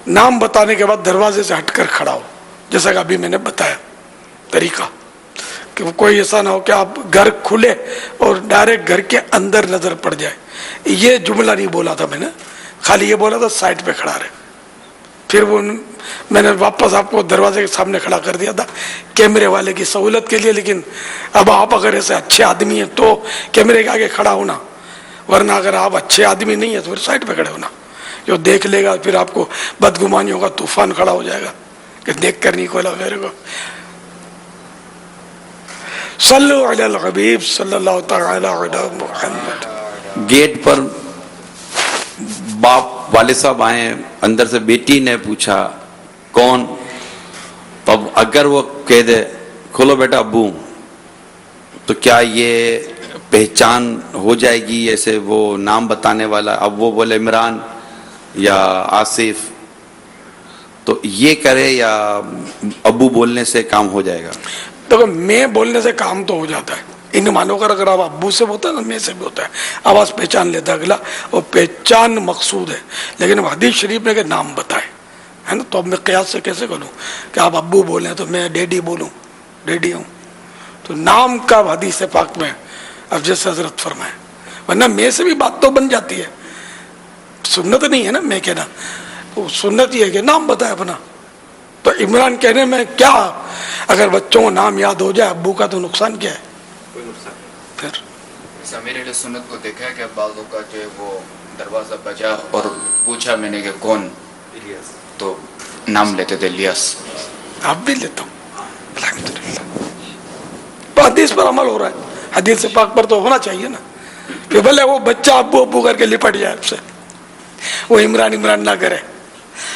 نام بتانے کے بعد دروازے سے ہٹ کر کھڑا ہو, جیسا کہ ابھی میں نے بتایا طریقہ, کہ کوئی ایسا نہ ہو کہ آپ گھر کھلے اور ڈائریکٹ گھر کے اندر نظر پڑ جائے. یہ جملہ نہیں بولا تھا میں نے, خالی یہ بولا تھا سائڈ پہ کھڑا رہے. پھر وہ میں نے واپس آپ کو دروازے کے سامنے کھڑا کر دیا تھا کیمرے والے کی سہولت کے لیے. لیکن اب آپ اگر ایسے اچھے آدمی ہیں تو کیمرے کے آگے کھڑا ہونا, ورنہ اگر آپ اچھے آدمی نہیں ہیں تو پھر سائڈ پہ کھڑے ہونا. جو دیکھ لے گا پھر آپ کو بدگمانی ہوگا, طوفان کھڑا ہو جائے گا کہ دیکھ کر نہیں کھولا میرے کو. صلو علی الحبیب صلی اللہ تعالی علی محمد. گیٹ پر باپ والد صاحب آئے, اندر سے بیٹی نے پوچھا کون, تو اب اگر وہ کہہ دے کھولو بیٹا ابو, تو کیا یہ پہچان ہو جائے گی ایسے وہ نام بتانے والا؟ اب وہ بولے عمران یا آصف, تو یہ کرے یا ابو بولنے سے کام ہو جائے گا؟ دیکھو میں بولنے سے کام تو ہو جاتا ہے, ان مانو کر اگر آپ ابو سے ہوتا ہے نا میں سے بھی ہوتا ہے, آواز پہچان لیتا ہے اگلا, اور پہچان مقصود ہے. لیکن حدیث شریف میں کہ نام بتائے ہے نا, تو اب میں قیاس سے کیسے کروں کہ آپ ابو بولیں تو میں ڈیڈی بولوں, ڈیڈی ہوں. تو نام کا حدیث پاک میں اب جیسے حضرت فرمائے, ورنہ میں سے بھی بات تو بن جاتی ہے, سنت نہیں ہے نا میں کہنا, سنت یہ ہے کہ نام بتائے اپنا. تو عمران کہنے میں کیا, اگر بچوں کو نام یاد ہو جائے ابو کا تو نقصان کیا ہے؟ پھر میرے لیے سنت کو دیکھا ہے کہ بعضوں کا جو ہے وہ دروازہ بجا اور پوچھا میں نے کہ کون, تو نام لیتے تھے الیاس. آپ بھی لیتا ہوں الحمدللہ, حدیث پر عمل ہو رہا ہے, حدیث سے پاک پر تو ہونا چاہیے نا, کہ بھلے وہ بچہ ابو ابو کر کے لپٹ جائے آپ سے, وہ عمران عمران نہ کرے.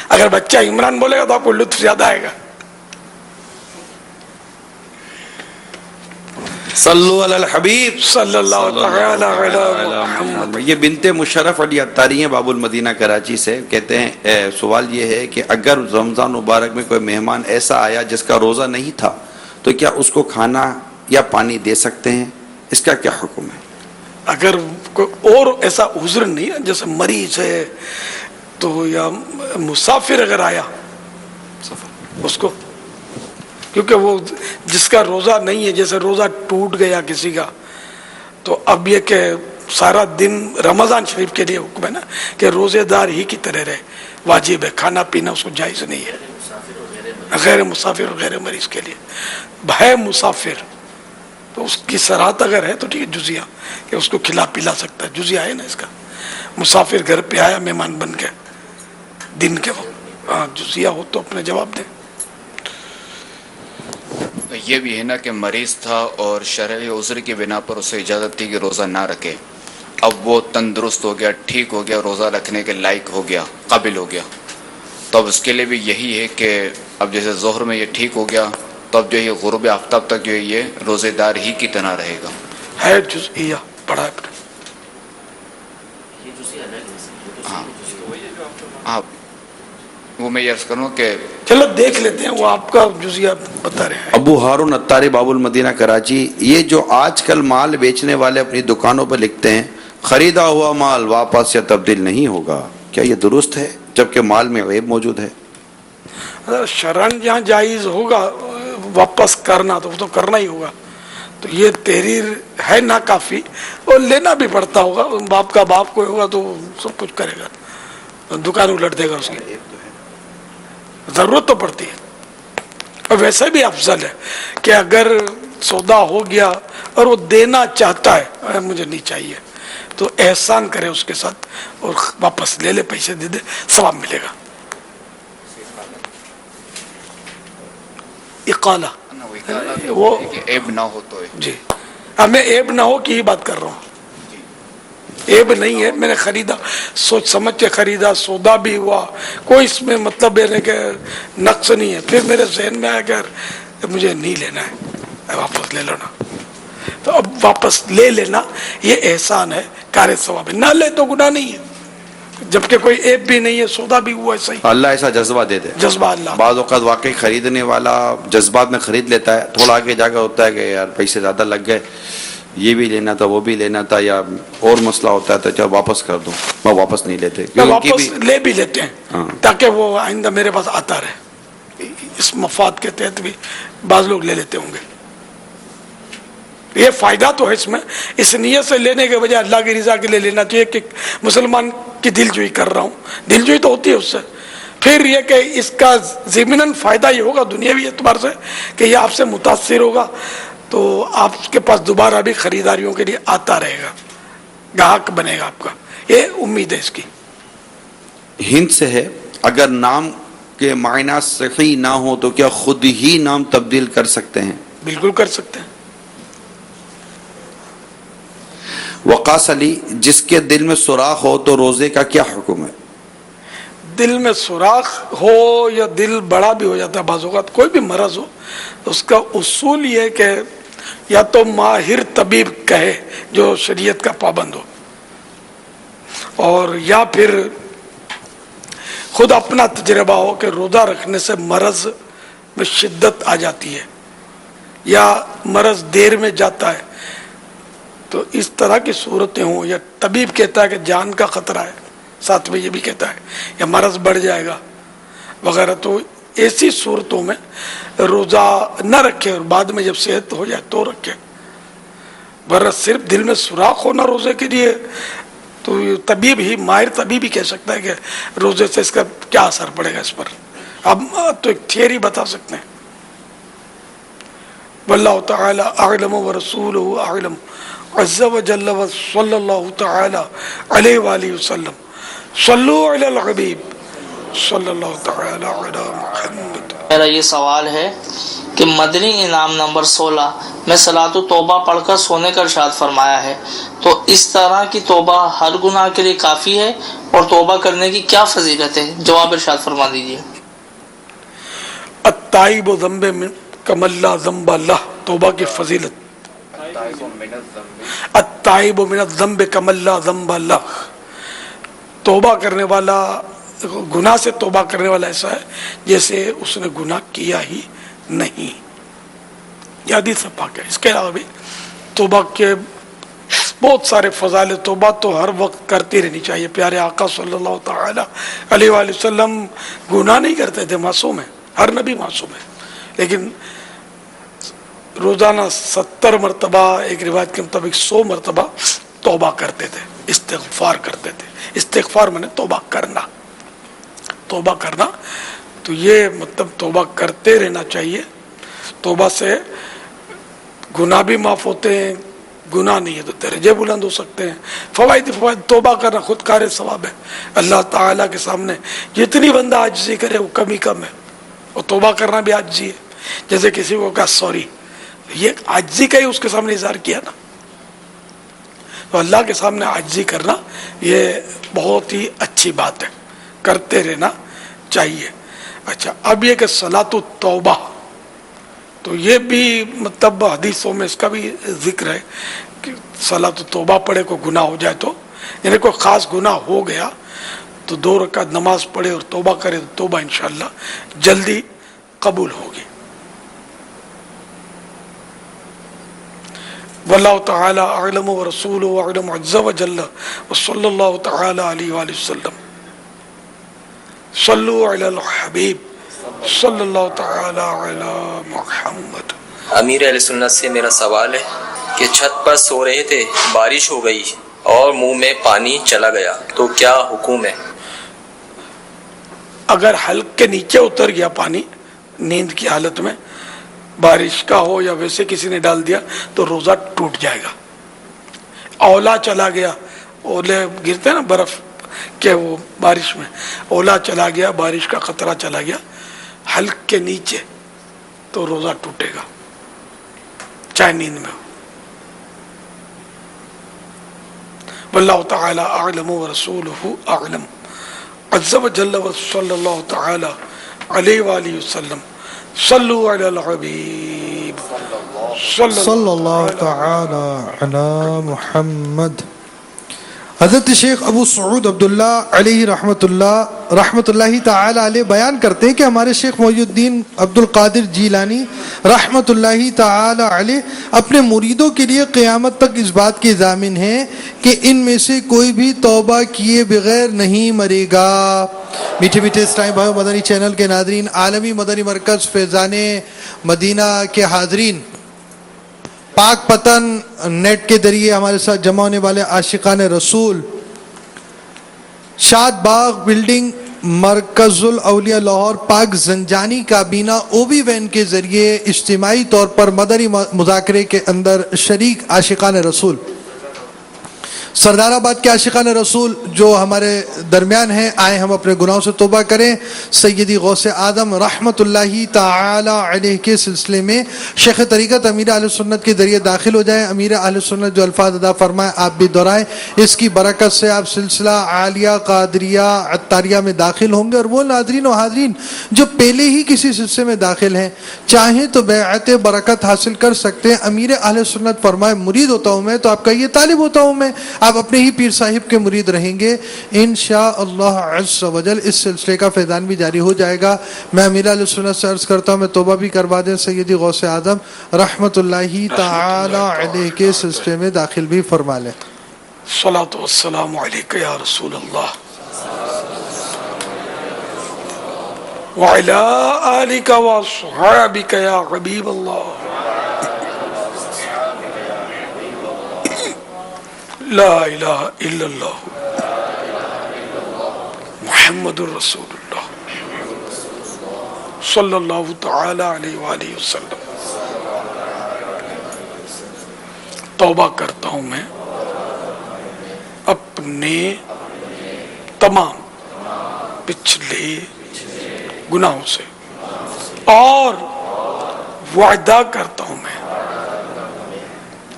اگر بچہ عمران بولے گا تو آپ کو لطف زیادہ آئے گا. صلو علی الحبیب صلی اللہ تعالی علی محمد۔ یہ بنت مشرف علی عطاری ہیں باب المدینہ کراچی سے، کہتے ہیں سوال یہ ہے کہ اگر رمضان مبارک میں کوئی مہمان ایسا آیا جس کا روزہ نہیں تھا تو کیا اس کو کھانا یا پانی دے سکتے ہیں؟ اس کا کیا حکم ہے؟ اگر کوئی اور ایسا عذر نہیں ہے، جیسے مریض ہے تو یا مسافر اگر آیا اس کو، کیونکہ وہ جس کا روزہ نہیں ہے، جیسے روزہ ٹوٹ گیا کسی کا، تو اب یہ کہ سارا دن رمضان شریف کے لیے حکم ہے نا کہ روزے دار ہی کی طرح رہے، واجب ہے، کھانا پینا اس کو جائز نہیں ہے، غیر مسافر اور غیر مریض کے لیے۔ ہے مسافر تو اس کی صراحت اگر ہے تو ٹھیک ہے، جزیہ کہ اس کو کھلا پلا سکتا ہے، جزیہ ہے نا اس کا۔ مسافر گھر پہ آیا مہمان بن کے دن کے وقت، ہاں جزیہ ہو تو اپنے جواب دیں۔ یہ بھی ہے نا کہ مریض تھا اور شرعی عذر کی بنا پر اسے اجازت تھی کہ روزہ نہ رکھے، اب وہ تندرست ہو گیا، ٹھیک ہو گیا، روزہ رکھنے کے لائق ہو گیا، قابل ہو گیا، تو اب اس کے لیے بھی یہی ہے کہ اب جیسے ظہر میں یہ ٹھیک ہو گیا تو اب جو یہ غروب آفتاب تک جو ہے یہ روزے دار ہی کی طرح رہے گا۔ ہے جزیہ پڑھا ہے اپنے۔ ہاں ہاں، وہ میں یہ عرض کروں کہ چلو دیکھ لیتے ہیں، وہ آپ کا جزیہ بتا رہے ہیں۔ ابو ہارون عطاری باب المدینہ کراچی، یہ جو آج کل مال بیچنے والے اپنی دکانوں پر لکھتے ہیں خریدا ہوا مال واپس یا تبدیل نہیں ہوگا، کیا یہ درست ہے جبکہ مال میں عیب موجود ہے؟ شرعن جہاں جائز ہوگا واپس کرنا تو وہ تو کرنا ہی ہوگا، تو یہ تحریر ہے نا کافی، اور لینا بھی پڑتا ہوگا، باپ کا باپ کوئی ہوگا تو سب کچھ کرے گا، دکان الٹ دے گا اس کی، ضرورت تو پڑتی ہے۔ اور ویسے بھی افضل ہے کہ اگر سودا ہو گیا اور وہ دینا چاہتا ہے مجھے نہیں چاہیے تو احسان کرے اس کے ساتھ اور واپس لے لے، پیسے دے دے، ثواب ملے گا۔ اقالہ وہ عیب نہ ہو تو جی، میں عیب نہ ہو کی ہی بات کر رہا ہوں، عیب نہیں ہے، میں نے خریدا سوچ سمجھ کے خریدا، سودا بھی ہوا، کوئی اس میں مطلب ہے کہ نقص نہیں ہے، پھر میرے ذہن میں آیا کہ مجھے نہیں لینا ہے، واپس لے لینا، تو اب واپس لے لینا یہ احسان ہے، کار ثواب ہے، نہ لے تو گناہ نہیں ہے، جبکہ کوئی عیب بھی نہیں ہے، سودا بھی ہوا ہے صحیح۔ اللہ ایسا جذبہ دے دے، جذبہ اللہ، بعض اوقات واقعی خریدنے والا جذبات میں خرید لیتا ہے، تھوڑا آگے جا کے ہوتا ہے کہ یار پیسے زیادہ لگ گئے، یہ بھی لینا تھا وہ بھی لینا تھا، یا اور مسئلہ ہوتا ہے تو چل واپس کر دوں، وہ واپس نہیں لیتے، واپس لے بھی لیتے ہیں تاکہ وہ آئندہ میرے پاس آتا رہے، اس مفاد کے تحت بھی بعض لوگ لے لیتے ہوں گے۔ یہ فائدہ تو ہے اس میں، اس نیت سے لینے کے بجائے اللہ کی رضا کے لیے لینا چاہیے کہ مسلمان کی دل جوئی کر رہا ہوں، دل جوئی تو ہوتی ہے اس سے، پھر یہ کہ اس کا ضمناً فائدہ یہ ہوگا دنیاوی اعتبار سے کہ یہ آپ سے متاثر ہوگا تو آپ کے پاس دوبارہ بھی خریداریوں کے لیے آتا رہے گا، گاہک بنے گا آپ کا، یہ امید ہے اس کی۔ ہند سے ہے، اگر نام کے معنی صحیح نہ ہو تو کیا خود ہی نام تبدیل کر سکتے ہیں؟ بالکل کر سکتے ہیں۔ وقاص علی، جس کے دل میں سوراخ ہو تو روزے کا کیا حکم ہے؟ دل میں سوراخ ہو یا دل بڑا بھی ہو جاتا ہے بعض اوقات، کوئی بھی مرض ہو، اس کا اصول یہ ہے کہ یا تو ماہر طبیب کہے جو شریعت کا پابند ہو، اور یا پھر خود اپنا تجربہ ہو کہ روزہ رکھنے سے مرض میں شدت آ جاتی ہے یا مرض دیر میں جاتا ہے، تو اس طرح کی صورتیں ہوں، یا طبیب کہتا ہے کہ جان کا خطرہ ہے، ساتھ میں یہ بھی کہتا ہے یا مرض بڑھ جائے گا وغیرہ، تو ایسی صورتوں میں روزہ نہ رکھے اور بعد میں جب صحت ہو جائے تو رکھے، ورنہ صرف دل میں سوراخ ہونا روزے کے لیے تو طبیب ہی، ماہر طبیب ہی کہہ سکتا ہے کہ روزے سے اس کا کیا اثر پڑے گا اس پر، اب تو ایک تھیوری بتا سکتے ہیں۔ واللہ تعالی اعلم ورسولہ اعلم عز وجل وصلی اللہ تعالی علیہ وآلہ وسلم، صلو علی الحبیب صلی اللہ تعالی علی محمد۔ میرا یہ سوال ہے کہ مدنی انعام نمبر 16 میں صلاۃ توبہ پڑھ کر سونے کا ارشاد فرمایا ہے، تو اس طرح کی توبہ ہر گناہ کے لیے کافی ہے اور توبہ کرنے کی کیا فضیلت ہے؟ جواب ارشاد فرما دیجیے۔ التائب ذنب کم لا ذنب لہ، توبہ کی فضیلت، التائب من الذنب کمن لا ذنب لہ، توبہ کرنے والا، گناہ سے توبہ کرنے والا ایسا ہے جیسے اس نے گناہ کیا ہی نہیں. یہ حدیث پاک ہے. اس کے علاوہ بھی توبہ کے بہت سارے فضائل توبہ تو ہر وقت کرتی رہنی چاہیے. پیارے آقا صلی اللہ تعالی علیہ وآلہ وسلم گناہ نہیں کرتے تھے، معصوم ہیں، ہر نبی معصوم ہے، لیکن روزانہ 70 مرتبہ، ایک روایت کے مطابق 100 مرتبہ توبہ کرتے تھے، استغفار کرتے تھے. استغفار میں نے توبہ کرنا، توبہ کرنا. تو یہ مطلب توبہ کرتے رہنا چاہیے. توبہ سے گناہ بھی معاف ہوتے ہیں، گناہ نہیں ہے تو درجے بلند ہو سکتے ہیں. فوائد توبہ کرنا خود کار ثواب ہے. اللہ تعالیٰ کے سامنے جتنی بندہ عاجزی کرے وہ کم ہی کم ہے، اور توبہ کرنا بھی عاجزی ہے. جیسے کسی کو کہا سوری، یہ عاجزی کا ہی اس کے سامنے اظہار کیا نا. تو اللہ کے سامنے عاجزی کرنا یہ بہت ہی اچھی بات ہے، کرتے رہنا چاہیے. اچھا، اب یہ کہ صلاۃ التوبہ، تو یہ بھی مطلب حدیثوں میں اس کا بھی ذکر ہے کہ صلاۃ التوبہ پڑھے، کو گناہ ہو جائے تو، یعنی کوئی خاص گناہ ہو گیا تو 2 رکعت نماز پڑھے اور توبہ کرے تو توبہ انشاءاللہ جلدی قبول ہوگی. واللہ تعالی اعلم ورسولہ اعلم عز وجل وصلی اللہ تعالی علیہ وآلہ وسلم. صلو علی الحبیب صلی اللہ تعالی علی محمد. امیر اہل سنت سے میرا سوال ہے کہ چھت پر سو رہے تھے، بارش ہو گئی اور منہ میں پانی چلا گیا تو کیا حکم ہے؟ اگر حلق کے نیچے اتر گیا پانی نیند کی حالت میں، بارش کا ہو یا ویسے کسی نے ڈال دیا، تو روزہ ٹوٹ جائے گا. اولا چلا گیا، اولے گرتے ہیں نا برف کہ وہ بارش میں اولا چلا گیا، بارش کا قطرہ چلا گیا حلق کے نیچے، تو روزہ ٹوٹے گا چاہے نیند میں ہو. واللہ تعالی اعلم ورسولہ اعلم عز وجل وصلی اللہ تعالی علیہ وآلہ وسلم. صلو علی الحبیب صلی اللہ تعالی علی محمد. حضرت شیخ ابو سعود عبداللہ علیہ رحمۃ اللہ تعالی علیہ بیان کرتے ہیں کہ ہمارے شیخ محی الدین عبد القادر جیلانی رحمۃ اللہ تعالی علیہ اپنے مریدوں کے لیے قیامت تک اس بات کے ضامن ہیں کہ ان میں سے کوئی بھی توبہ کیے بغیر نہیں مرے گا. میٹھے میٹھے اسلام بھائی، مدنی چینل کے ناظرین، عالمی مدنی مرکز فیضان مدینہ کے حاضرین، پاک پتن نیٹ کے ذریعے ہمارے ساتھ جمع ہونے والے عاشقان رسول، شاد باغ بلڈنگ، مرکز الاولیاء لاہور، پاک زنجانی کابینہ اوبی وین کے ذریعے اجتماعی طور پر مدنی مذاکرے کے اندر شریک عاشقان رسول، سردار آباد کے عاشقان رسول جو ہمارے درمیان ہیں، آئے ہم اپنے گناہوں سے توبہ کریں. سیدی غوث اعظم رحمت اللہ تعالی علیہ کے سلسلے میں شیخ طریقت امیر اہل سنت کے ذریعے داخل ہو جائیں. امیر اہل سنت جو الفاظ ادا فرمائے آپ بھی دہرائیں، اس کی برکت سے آپ سلسلہ عالیہ قادریہ عطاریہ میں داخل ہوں گے. اور وہ ناظرین و حاضرین جو پہلے ہی کسی سلسلے میں داخل ہیں، چاہیں تو بیعت برکت حاصل کر سکتے ہیں. امیر اہل سنت فرمائے مرید ہوتا ہوں میں، تو آپ کہیے طالب ہوتا ہوں میں، آپ اپنے ہی پیر صاحب کے مرید رہیں گے انشاءاللہ عز و جل. اس سلسلے کا فیضان بھی جاری ہو جائے گا. میں امیر علیہ سنت سے عرض کرتا ہوں میں توبہ بھی کروا دیں، سیدی غوث اعظم رحمت اللہ تعالی علیہ کے سلسلے میں داخل بھی فرما لیں. صلاۃ والسلام علیک یا رسول اللہ وعلی آلک واصحابک یا حبیب اللہ. لا الہ الا اللہ محمد الرسول اللہ صلی اللہ تعالی علیہ وآلہ وسلم. توبہ کرتا ہوں میں اپنے تمام پچھلے گناہوں سے، اور وعدہ کرتا ہوں میں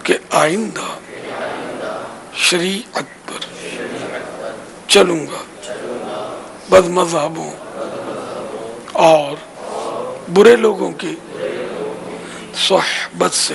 کہ آئندہ شریعت پر چلوں گا، بد مذہبوں اور برے لوگوں کی صحبت سے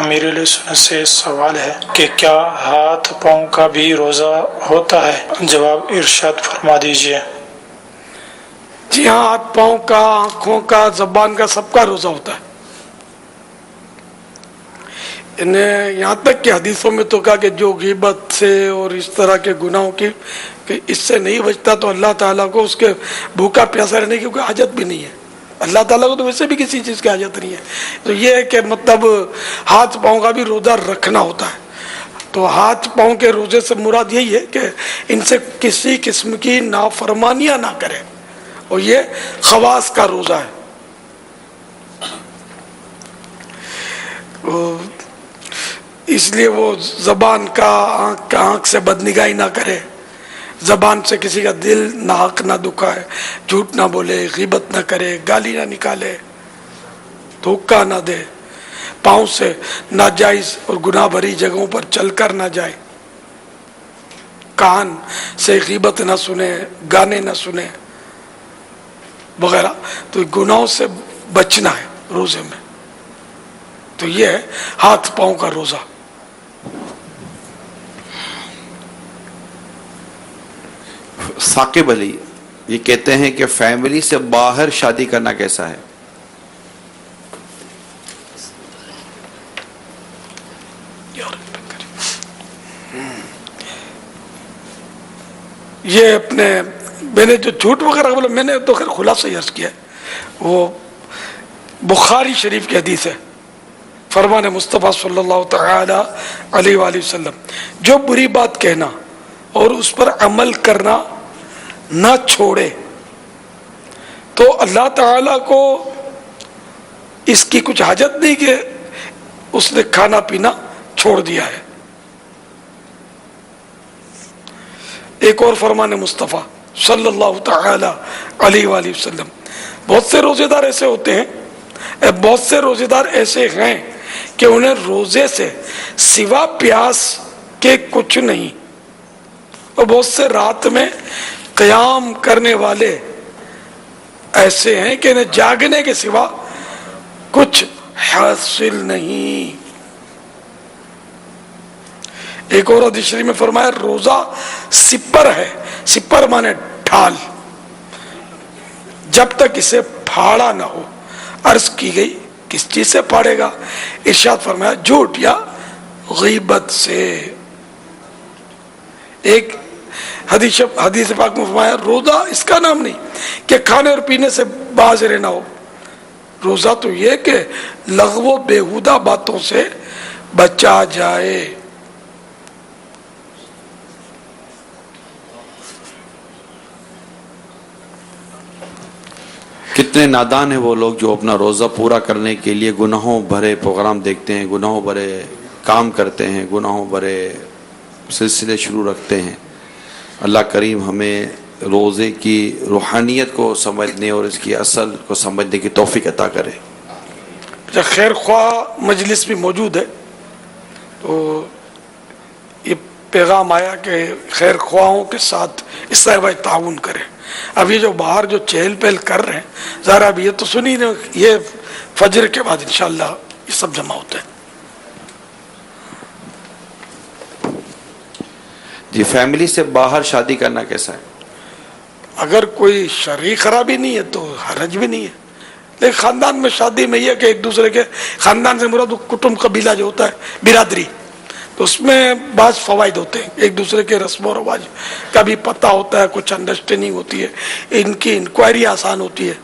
امیر علیہ سنت سے سوال ہے کہ کیا ہاتھ پاؤں کا بھی روزہ ہوتا ہے؟ جواب ارشاد فرما دیجیے۔ جی ہاں، ہاتھ پاؤں کا، آنکھوں کا، زبان کا، سب کا روزہ ہوتا ہے۔ یہاں تک کہ حدیثوں میں تو کہا کہ جو غیبت سے اور اس طرح کے گناہوں کی کہ اس سے نہیں بچتا تو اللہ تعالیٰ کو اس کے بھوکا پیاسا رہنے کی کوئی حاجت بھی نہیں ہے۔ اللہ تعالیٰ کو تو ویسے بھی کسی چیز کی حاجت نہیں ہے۔ تو یہ ہے کہ مطلب ہاتھ پاؤں کا بھی روزہ رکھنا ہوتا ہے۔ تو ہاتھ پاؤں کے روزے سے مراد یہی ہے کہ ان سے کسی قسم کی نافرمانیاں نہ کرے، اور یہ خواص کا روزہ ہے۔ اس لیے وہ زبان کا، آنکھ سے بدنگاہی نہ کرے، زبان سے کسی کا دل ناحق نہ دکھائے، جھوٹ نہ بولے، غیبت نہ کرے، گالی نہ نکالے، دھوکہ نہ دے، پاؤں سے ناجائز اور گناہ بھری جگہوں پر چل کر نہ جائے، کان سے غیبت نہ سنے، گانے نہ سنے وغیرہ۔ تو گناہوں سے بچنا ہے روزے میں۔ تو یہ ہے ہاتھ پاؤں کا روزہ۔ ثاقب علی یہ کہتے ہیں کہ فیملی سے باہر شادی کرنا کیسا ہے؟ یہ اپنے میں نے جو جھوٹ وغیرہ بولا، میں نے تو خیر خلاصہ عرض کیا ہے، وہ بخاری شریف کی حدیث ہے، فرمان مصطفیٰ صلی اللہ تعالی علیہ وآلہ وسلم، جو بری بات کہنا اور اس پر عمل کرنا نہ چھوڑے تو اللہ تعالیٰ کو اس کی کچھ حاجت نہیں کہ اس نے کھانا پینا چھوڑ دیا ہے۔ ایک اور فرمان مصطفیٰ صلی اللہ تعالی علیہ وآلہ وسلم، بہت سے روزے دار ایسے ہوتے ہیں، بہت سے روزے دار ایسے ہیں کہ انہیں روزے سے سوا پیاس کے کچھ نہیں، اور بہت سے رات میں قیام کرنے والے ایسے ہیں کہ انہیں جاگنے کے سوا کچھ حاصل نہیں۔ ایک اور حدیث شریف میں فرمایا روزہ سپر ہے، سپر مانے ڈھال، جب تک اسے پھاڑا نہ ہو۔ عرض کی گئی کس چیز سے پھاڑے گا؟ ارشاد فرمایا جھوٹ یا غیبت سے۔ ایک حدیث پاک میں فرمایا روزہ اس کا نام نہیں کہ کھانے اور پینے سے باز رہنا ہو، روزہ تو یہ کہ لغو و بیہودہ باتوں سے بچا جائے۔ کتنے نادان ہیں وہ لوگ جو اپنا روزہ پورا کرنے کے لیے گناہوں بھرے پروگرام دیکھتے ہیں، گناہوں بھرے کام کرتے ہیں، گناہوں بھرے سلسلے شروع رکھتے ہیں۔ اللہ کریم ہمیں روزے کی روحانیت کو سمجھنے اور اس کی اصل کو سمجھنے کی توفیق عطا کرے۔ خیر خواہ مجلس بھی موجود ہے، تو یہ پیغام آیا کہ خیر خواہوں کے ساتھ اس طرح تعاون کریں۔ اب یہ جو باہر جو چہل پہل کر رہے ہیں، ذرا اب یہ تو سنی یہ فجر کے بعد انشاءاللہ یہ سب جمع ہوتے ہیں۔ جی فیملی سے باہر شادی کرنا کیسا ہے؟ اگر کوئی شرعی خرابی نہیں ہے تو حرج بھی نہیں ہے، لیکن خاندان میں شادی میں یہ کہ ایک دوسرے کے خاندان سے مراد کٹمب قبیلہ جو ہوتا ہے، برادری، تو اس میں بعض فوائد ہوتے ہیں، ایک دوسرے کے رسم و رواج کا بھی پتہ ہوتا ہے، کچھ انڈرسٹینڈنگ ہوتی ہے، ان کی انکوائری آسان ہوتی ہے۔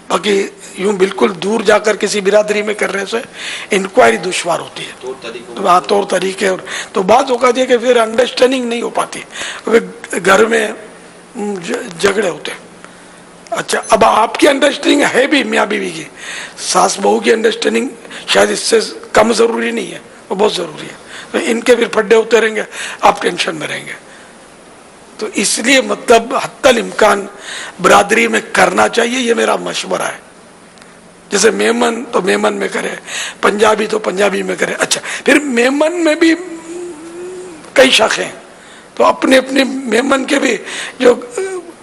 باقی یوں بالکل دور جا کر کسی برادری میں کرنے سے انکوائری دشوار ہوتی ہے، طور طریقے، اور تو بعض اوقات یہ کہ پھر انڈرسٹینڈنگ نہیں ہو پاتی، گھر میں جھگڑے ہوتے ہیں۔ اچھا اب آپ کی انڈرسٹینڈنگ ہے بھی میاں بیوی کی، ساس بہو کی انڈرسٹینڈنگ شاید اس سے کم ضروری نہیں ہے، وہ بہت ضروری ہے، تو ان کے پھر پھڈے ہوتے رہیں گے، آپ ٹینشن میں رہیں گے۔ تو اس لیے مطلب حتی الامکان برادری میں کرنا چاہیے، یہ میرا مشورہ ہے۔ جیسے میمن تو میمن میں کرے، پنجابی تو پنجابی میں کرے۔ اچھا پھر میمن میں بھی کئی شاخیں ہیں، تو اپنے اپنے میمن کے بھی جو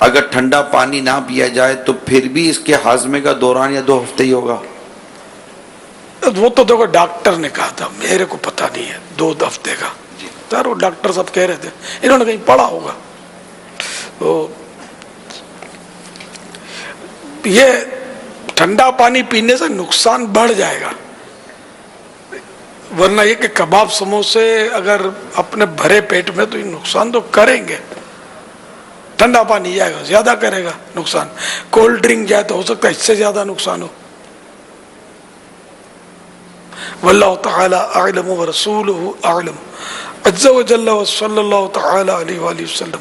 اگر ٹھنڈا پانی نہ پیا جائے تو پھر بھی اس کے ہاضمے کا دوران یا 2 ہفتے ہی ہوگا؟ وہ تو دیکھو ڈاکٹر نے کہا تھا، میرے کو پتہ نہیں ہے 2 ہفتے کا، سر وہ ڈاکٹر سب کہہ رہے تھے، انہوں نے کہیں پڑھا ہوگا. تو یہ ٹھنڈا پانی پینے سے نقصان بڑھ جائے گا، ورنہ یہ کہ کباب سموسے اگر اپنے بھرے پیٹ میں تو یہ نقصان تو کریں گے. ٹھنڈا پانی جائے گا زیادہ کرے گا نقصان، کولڈ ڈرنک جائے تو ہو سکتا ہے اس سے زیادہ نقصان ہو. واللہ تعالی اعلم ورسولہ اعلم عز وجل وصلی اللہ تعالی علیہ وآلہ وسلم.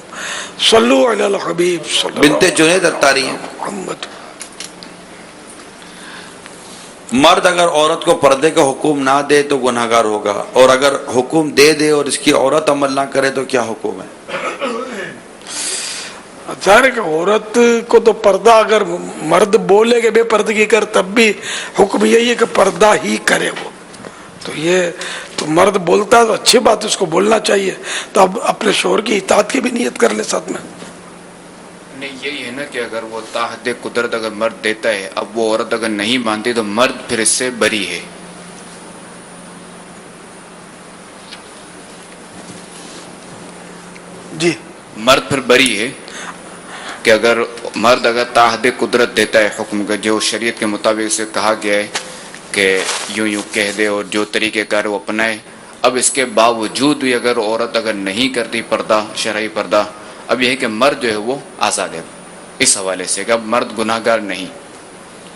صلو علی الحبیب صلی اللہ بنت جنید اتاری ہیں. محمد. مرد اگر عورت کو پردے کا حکم نہ دے تو گناہگار ہوگا، اور اگر حکم دے دے اور اس کی عورت عمل نہ کرے تو کیا حکم ہے؟ ظاہر ہے کہ عورت کو تو پردہ، اگر مرد بولے کہ بے پردگی کر تب بھی حکم یہی ہے کہ پردہ ہی کرے. وہ تو یہ تو مرد بولتا ہے تو اچھی بات، اس کو بولنا چاہیے. تو اب اپنے شوہر کی اطاعت کی بھی نیت کر لے ساتھ میں. نہیں یہی ہے نا کہ اگر وہ تحت قدرت اگر مرد دیتا ہے، اب وہ عورت اگر نہیں مانتی تو مرد پھر اس سے بری ہے. جی مرد پھر بری ہے کہ اگر مرد اگر تحت قدرت دیتا ہے حکم کا، جو شریعت کے مطابق اسے کہا گیا ہے کہ یوں یوں کہہ دے اور جو طریقہ کار وہ اپنائے، اب اس کے باوجود بھی اگر عورت اگر نہیں کرتی پردہ، شرعی پردہ، اب یہ ہے کہ مرد جو ہے وہ آزاد ہے اس حوالے سے کہ اب مرد گناہ گار نہیں.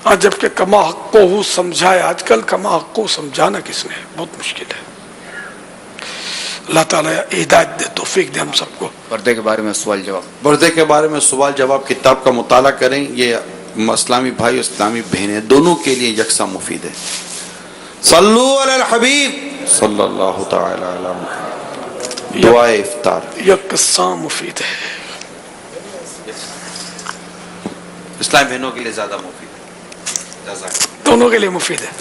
ہاں، جبکہ کما حق کو سمجھائے. آج کل کما حق کو سمجھانا کس نے، بہت مشکل ہے. اللہ تعالیٰ ہدایت دے، توفیق دے ہم سب کو. پردے کے بارے میں سوال جواب، پردے کے بارے میں سوال جواب کتاب کا مطالعہ کریں. یہ اسلامی بھائی اور اسلامی بہنیں دونوں کے لیے یکساں مفید ہے. صلو علی الحبیب صلی اللہ تعالی علی محمد. دعائے افطار یکساں مفید ہے، اسلامی بہنوں کے لیے زیادہ مفید ہے. جزاک اللہ. دونوں کے لیے مفید ہے.